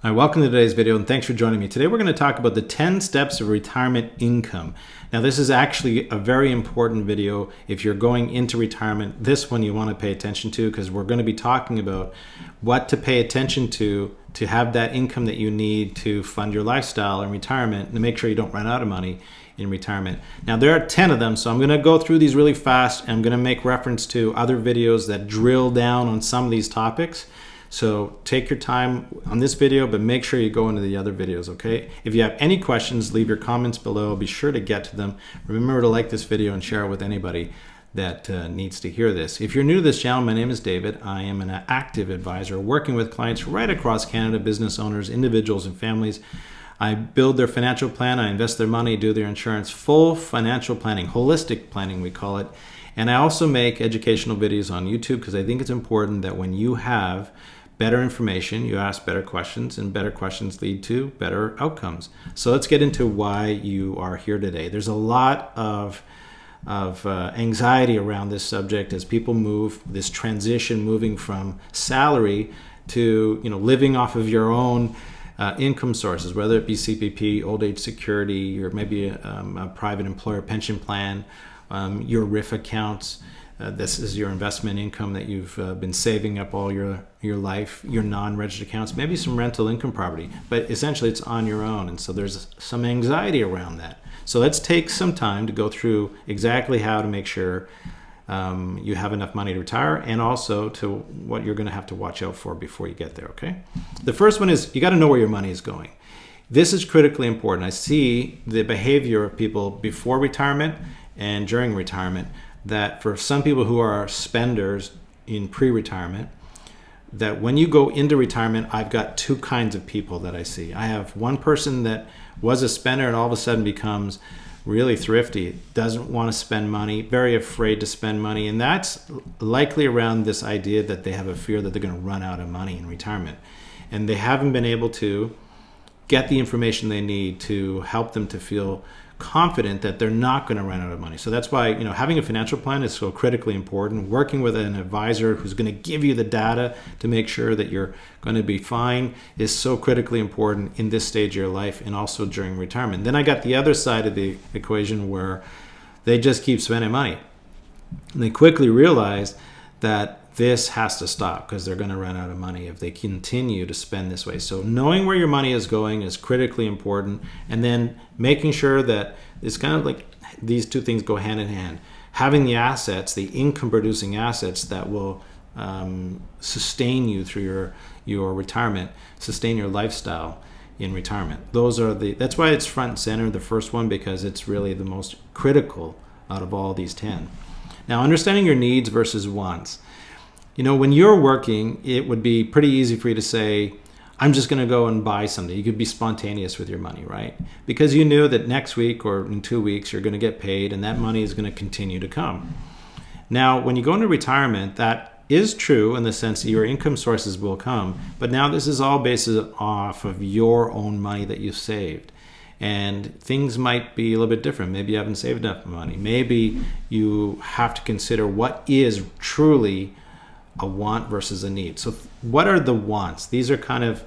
Hi, welcome to today's video and thanks for joining me. Today we're going to talk about the 10 steps of retirement income. Now this is actually a very important video if you're going into retirement. This one you want to pay attention to because we're going to be talking about what to pay attention to have that income that you need to fund your lifestyle in retirement and to make sure you don't run out of money in retirement. Now there are 10 of them, so I'm going to go through these really fast and I'm going to make reference to other videos that drill down on some of these topics. So take your time on this video, but make sure you go into the other videos, okay? If you have any questions, leave your comments below. Be sure to get to them. Remember to like this video and share it with anybody that needs to hear this. If you're new to this channel, my name is David. I am an active advisor working with clients right across Canada, business owners, individuals, and families. I build their financial plan, I invest their money, do their insurance, full financial planning, holistic planning we call it. And I also make educational videos on YouTube because I think it's important that when you have better information, you ask better questions, and better questions lead to better outcomes. So let's get into why you are here today. There's a lot of anxiety around this subject as people move this transition, moving from salary to living off of your own income sources, whether it be CPP, old age security, or maybe a private employer pension plan, your RIF accounts. This is your investment income that you've been saving up all your life, your non-registered accounts, maybe some rental income property, but essentially it's on your own. And so there's some anxiety around that. So let's take some time to go through exactly how to make sure you have enough money to retire, and also to what you're going to have to watch out for before you get there, okay? The first one is you got to know where your money is going. This is critically important. I see the behavior of people before retirement and during retirement, that for some people who are spenders in pre-retirement, that when you go into retirement, I've got two kinds of people that I see. I have one person that was a spender and all of a sudden becomes really thrifty, doesn't want to spend money, very afraid to spend money, and that's likely around this idea that they have a fear that they're going to run out of money in retirement. And they haven't been able to get the information they need to help them to feel confident that they're not going to run out of money. So that's why having a financial plan is so critically important. Working with an advisor who's going to give you the data to make sure that you're going to be fine is so critically important in this stage of your life and also during retirement. Then I got the other side of the equation where they just keep spending money. And they quickly realize that this has to stop because they're going to run out of money if they continue to spend this way. So knowing where your money is going is critically important, and then making sure that it's kind of like these two things go hand in hand. Having the assets, the income producing assets that will sustain you through your retirement, sustain your lifestyle in retirement. That's why it's front and center, the first one, because it's really the most critical out of all these 10. Now, understanding your needs versus wants. When you're working, it would be pretty easy for you to say, I'm just going to go and buy something. You could be spontaneous with your money, right? Because you knew that next week or in 2 weeks, you're going to get paid and that money is going to continue to come. Now, when you go into retirement, that is true in the sense that your income sources will come. But now this is all based off of your own money that you've saved. And things might be a little bit different. Maybe you haven't saved enough money. Maybe you have to consider what is truly a want versus a need. So what are the wants? These are kind of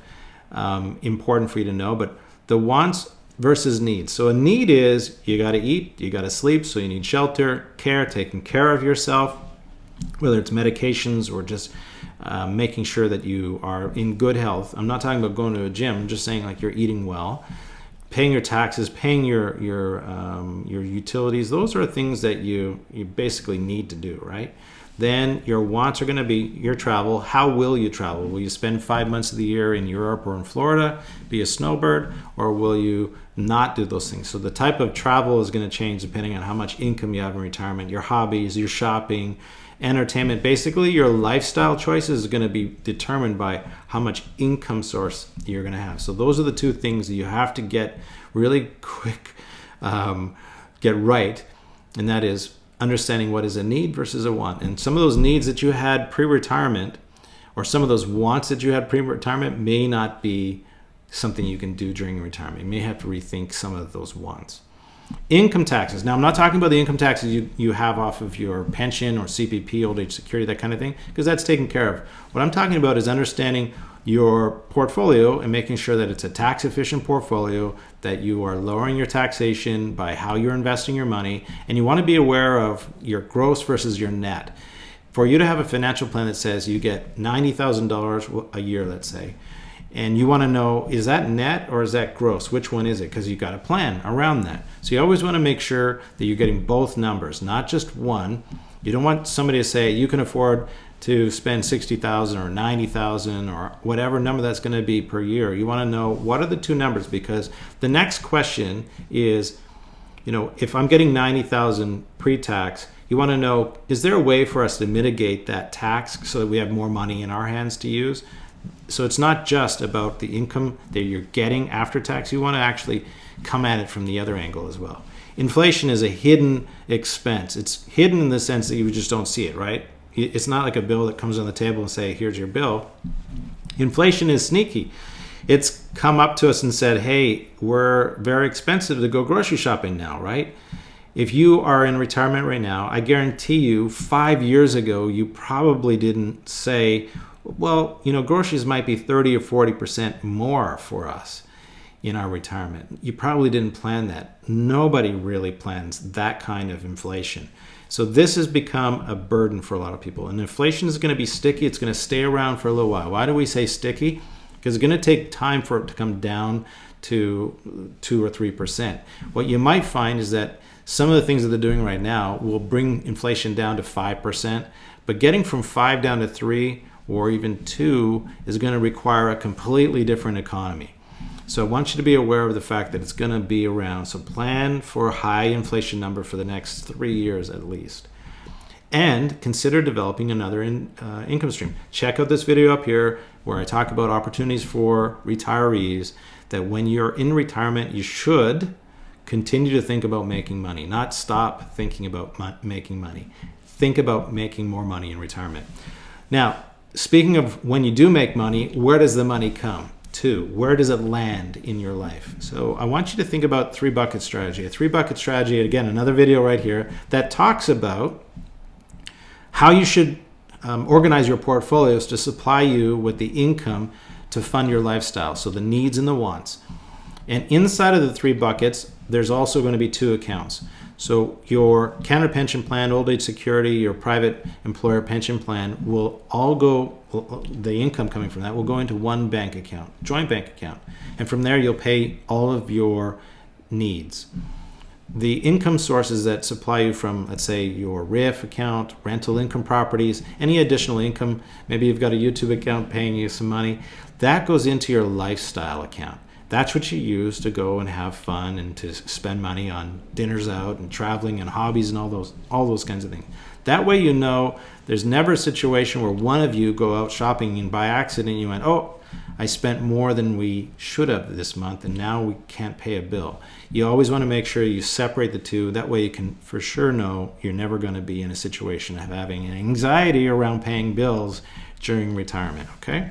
important for you to know, but the wants versus needs. So a need is you got to eat, you got to sleep, so you need shelter, care, taking care of yourself, whether it's medications or just making sure that you are in good health. I'm not talking about going to a gym. I'm just saying like you're eating well, paying your taxes, paying your utilities. Those are things that you basically need to do, right? Then your wants are going to be your travel. How will you travel? Will you spend 5 months of the year in Europe or in Florida, be a snowbird, or will you not do those things? So the type of travel is going to change depending on how much income you have in retirement, your hobbies, your shopping, entertainment. Basically, your lifestyle choices are going to be determined by how much income source you're going to have. So those are the two things that you have to get really quick, get right, and that is understanding what is a need versus a want. And some of those needs that you had pre-retirement, or some of those wants that you had pre-retirement, may not be something you can do during retirement. You may have to rethink some of those wants. Income taxes. Now, I'm not talking about the income taxes you have off of your pension or CPP, old age security, that kind of thing, because that's taken care of. What I'm talking about is understanding your portfolio and making sure that it's a tax efficient portfolio, that you are lowering your taxation by how you're investing your money, and you want to be aware of your gross versus your net. For you to have a financial plan that says you get $90,000 a year, let's say, and you want to know, is that net or is that gross? Which one is it? Because you've got a plan around that. So you always want to make sure that you're getting both numbers, not just one. You don't want somebody to say you can afford to spend $60,000 or $90,000 or whatever number that's going to be per year. You want to know what are the two numbers, because the next question is, if I'm getting $90,000 pre-tax, you want to know, is there a way for us to mitigate that tax so that we have more money in our hands to use? So it's not just about the income that you're getting after tax. You want to actually come at it from the other angle as well. Inflation is a hidden expense. It's hidden in the sense that you just don't see it, right? It's not like a bill that comes on the table and say, here's your bill. Inflation is sneaky. It's come up to us and said, hey, we're very expensive to go grocery shopping now, right? If you are in retirement right now, I guarantee you 5 years ago, you probably didn't say, well, groceries might be 30 or 40% more for us in our retirement. You probably didn't plan that. Nobody really plans that kind of inflation. So this has become a burden for a lot of people. And inflation is going to be sticky. It's going to stay around for a little while. Why do we say sticky? Because it's going to take time for it to come down to 2 or 3%. What you might find is that some of the things that they're doing right now will bring inflation down to 5%, but getting from 5 down to 3 or even 2 is going to require a completely different economy. So I want you to be aware of the fact that it's going to be around. So plan for a high inflation number for the next 3 years at least. And consider developing another income stream. Check out this video up here where I talk about opportunities for retirees, that when you're in retirement, you should continue to think about making money, not stop thinking about making money. Think about making more money in retirement. Now, speaking of when you do make money, where does the money come to? Where does it land in your life? So I want you to think about 3-bucket strategy. A 3-bucket strategy, again, another video right here that talks about how you should organize your portfolios to supply you with the income to fund your lifestyle. So the needs and the wants. And inside of the 3 buckets, there's also going to be 2 accounts. So your Canada Pension Plan, Old Age Security, your private employer pension plan will all go, the income coming from that will go into one bank account, joint bank account. And from there, you'll pay all of your needs. The income sources that supply you from, let's say, your RIF account, rental income properties, any additional income, maybe you've got a YouTube account paying you some money, that goes into your lifestyle account. That's what you use to go and have fun and to spend money on dinners out and traveling and hobbies and all those kinds of things. That way, there's never a situation where one of you go out shopping and by accident you went, oh, I spent more than we should have this month and now we can't pay a bill. You always want to make sure you separate the two. That way you can for sure know you're never going to be in a situation of having an anxiety around paying bills during retirement, okay?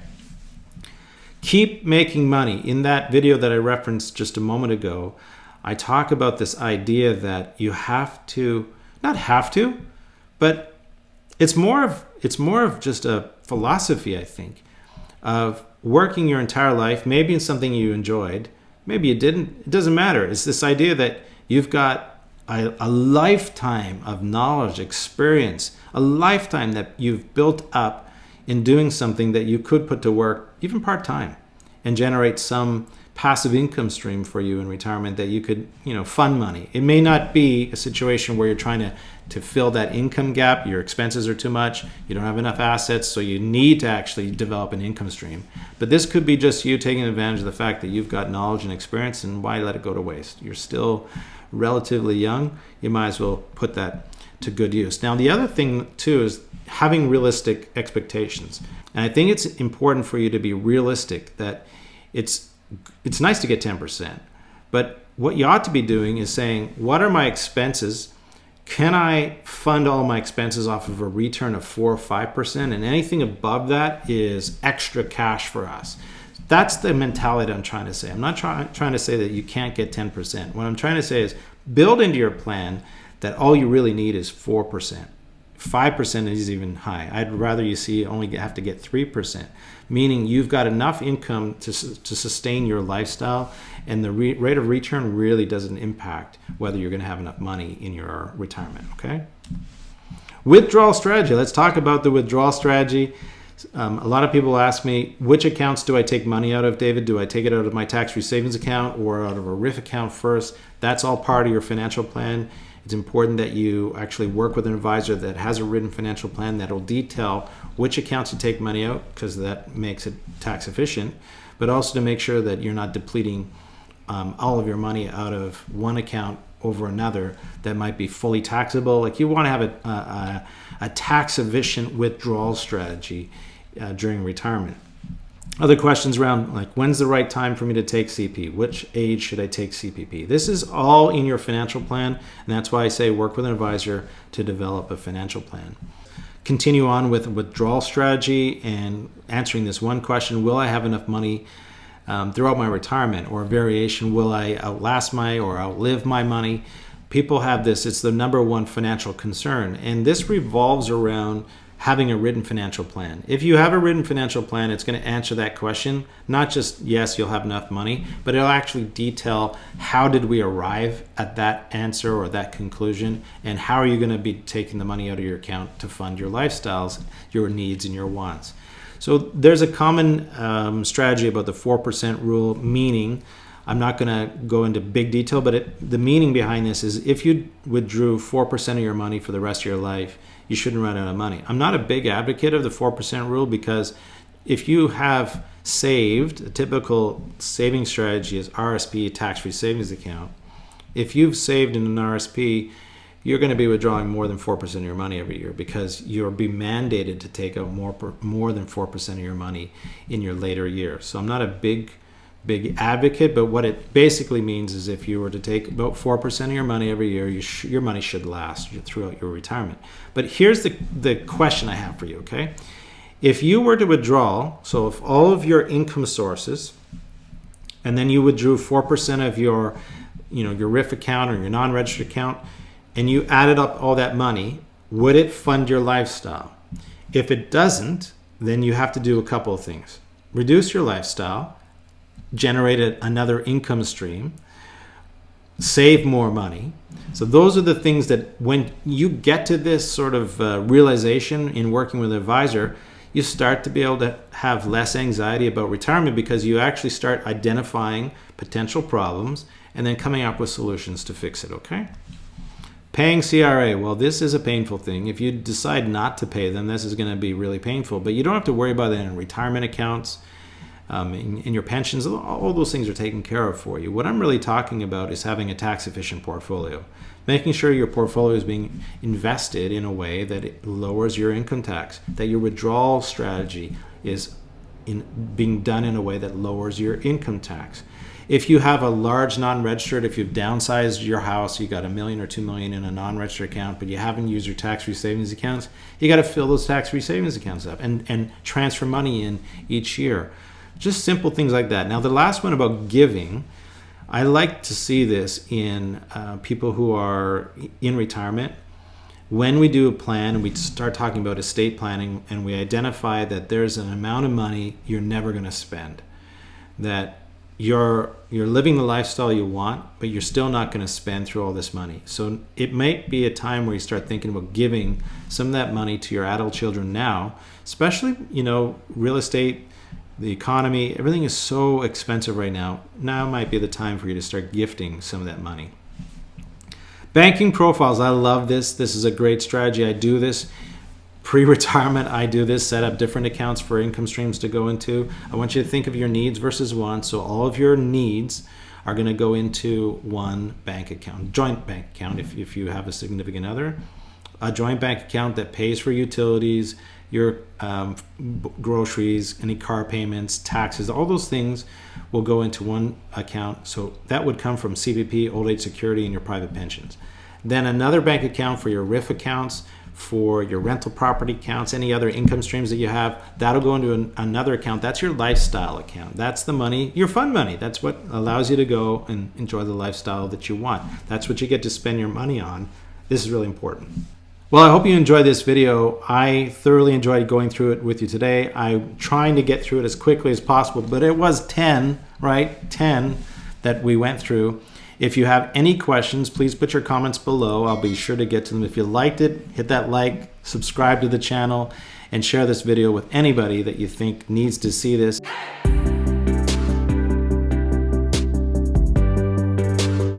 Keep making money. In that video that I referenced just a moment ago, I talk about this idea that you have to, not have to, but it's more of just a philosophy, I think, of working your entire life, maybe in something you enjoyed, maybe you didn't, it doesn't matter. It's this idea that you've got a lifetime of knowledge, experience, a lifetime that you've built up in doing something that you could put to work, even part-time, and generate some passive income stream for you in retirement that you could, fund money. It may not be a situation where you're trying to fill that income gap. Your expenses are too much. You don't have enough assets, so you need to actually develop an income stream. But this could be just you taking advantage of the fact that you've got knowledge and experience, and why let it go to waste? You're still relatively young. You might as well put that to good use. Now, the other thing, too, is having realistic expectations. And I think it's important for you to be realistic that it's nice to get 10%, but what you ought to be doing is saying, what are my expenses? Can I fund all my expenses off of a return of 4 or 5%? And anything above that is extra cash for us. That's the mentality I'm trying to say. I'm not trying to say that you can't get 10%. What I'm trying to say is build into your plan that all you really need is 4%. 5% is even high. I'd rather you see only have to get 3%. meaning you've got enough income to sustain your lifestyle, and the rate of return really doesn't impact whether you're going to have enough money in your retirement. Okay. Withdrawal strategy. Let's talk about the withdrawal strategy. A lot of people ask me, which accounts do I take money out of, David? Do I take it out of my tax-free savings account or out of a RIF account first? That's all part of your financial plan. It's important that you actually work with an advisor that has a written financial plan that will detail which accounts you take money out, because that makes it tax efficient, but also to make sure that you're not depleting all of your money out of one account over another that might be fully taxable. Like, you want to have a tax efficient withdrawal strategy during retirement. Other questions around, like, when's the right time for me to take CP? Which age should I take CPP? This is all in your financial plan, and that's why I say work with an advisor to develop a financial plan. Continue on with withdrawal strategy and answering this one question: will I have enough money throughout my retirement? Or a variation: will I outlast my or outlive my money? People have this, it's the number one financial concern, and this revolves around having a written financial plan. If you have a written financial plan, it's going to answer that question. Not just, yes, you'll have enough money, but it'll actually detail how did we arrive at that answer or that conclusion, and how are you going to be taking the money out of your account to fund your lifestyles, your needs, and your wants. So there's a common strategy about the 4% rule, meaning, I'm not going to go into big detail, but the meaning behind this is if you withdrew 4% of your money for the rest of your life, you shouldn't run out of money. I'm not a big advocate of the 4% rule, because if you have saved, a typical saving strategy is RSP, tax-free savings account. If you've saved in an RSP, you're going to be withdrawing more than 4% of your money every year, because you'll be mandated to take out more than 4% of your money in your later years. So I'm not a big advocate, but what it basically means is if you were to take about 4% of your money every year, your money should last throughout your retirement. But here's the question I have for you, okay? If you were to withdraw, so if all of your income sources, and then you withdrew 4% of your RIF account or your non-registered account, and you added up all that money, would it fund your lifestyle? If it doesn't, then you have to do a couple of things. Reduce your lifestyle, generate another income stream, save more money. So those are the things that when you get to this sort of realization in working with an advisor, you start to be able to have less anxiety about retirement, because you actually start identifying potential problems and then coming up with solutions to fix it, okay? Paying CRA, well, this is a painful thing. If you decide not to pay them, this is going to be really painful, but you don't have to worry about that in retirement accounts. In your pensions, all those things are taken care of for you. What I'm really talking about is having a tax-efficient portfolio, making sure your portfolio is being invested in a way that it lowers your income tax, that your withdrawal strategy is being done in a way that lowers your income tax. If you have a large non-registered, if you've downsized your house, you got $1 million or $2 million in a non-registered account, but you haven't used your tax-free savings accounts, you got to fill those tax-free savings accounts up and transfer money in each year. Just simple things like that. Now, the last one about giving, I like to see this in people who are in retirement. When we do a plan and we start talking about estate planning and we identify that there's an amount of money you're never going to spend, that you're living the lifestyle you want, but you're still not going to spend through all this money. So it might be a time where you start thinking about giving some of that money to your adult children now, especially, real estate, the economy, everything is so expensive right now. Now might be the time for you to start gifting some of that money. Banking profiles, I love this. This is a great strategy. I do this pre-retirement. I do this, set up different accounts for income streams to go into. I want you to think of your needs versus wants. So all of your needs are going to go into one bank account, joint bank account if you have a significant other. A joint bank account that pays for utilities, your groceries, any car payments, taxes, all those things will go into one account. So that would come from CPP, old age security, and your private pensions. Then another bank account for your RIF accounts, for your rental property accounts, any other income streams that you have, that'll go into another account. That's your lifestyle account. That's the money, your fun money. That's what allows you to go and enjoy the lifestyle that you want. That's what you get to spend your money on. This is really important. Well, I hope you enjoyed this video. I thoroughly enjoyed going through it with you today. I'm trying to get through it as quickly as possible, but it was 10, right? 10 that we went through. If you have any questions, please put your comments below. I'll be sure to get to them. If you liked it, hit that like, subscribe to the channel, and share this video with anybody that you think needs to see this.